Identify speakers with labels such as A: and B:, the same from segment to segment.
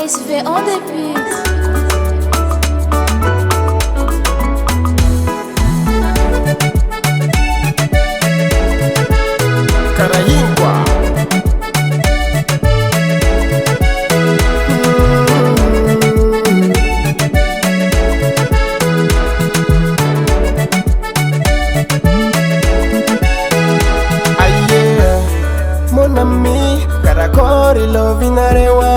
A: SV on the beat.
B: Caraíngua. Aye, mon ami, karakori lovinarewa.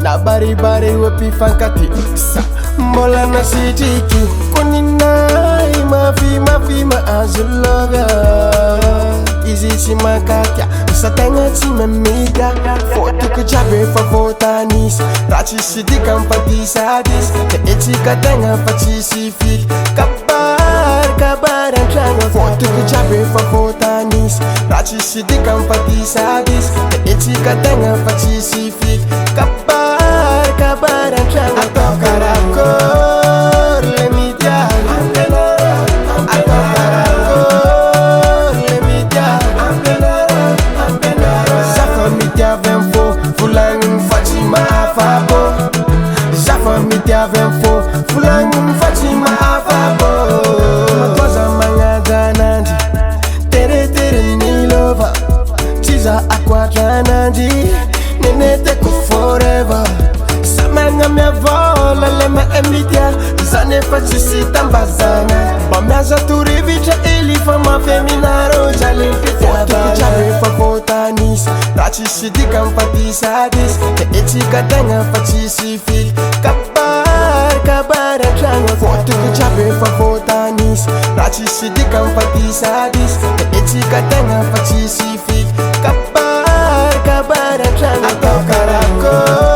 B: Na bari bari wepi fankati sa mola na sitiki konina mafi ma azuloga izi si makakya satanga ti memida foto ko jabe fa votanis rachi sidi kampati sadis te etika tanga fachi si fit kabar entranga foto ko jabe fa votanis rachi sidi kampati sadis te etika tanga fachi si fit kabar entranga atau karakor lemidya atau karakor lemidya Zafa midya venfo fulangin Fatima afabo Zafa midya venfo fulangin Fatima afabo Makosa mangada nandi tere nilova Chiza akwata nandi nenete ku forever Samanga me vola lema emidia Zane facisi tambazana Bamyaza turivitra elifa mafeminaro Jalimpita jabe fa votanis Rachi sidi kampati sadis Te etika tanga facisi fit Kabar entranga Foto ku jabe fa votanis Rachi sidi kampati sadis Te etika tanga facisi fit Kabar entranga Atau karakor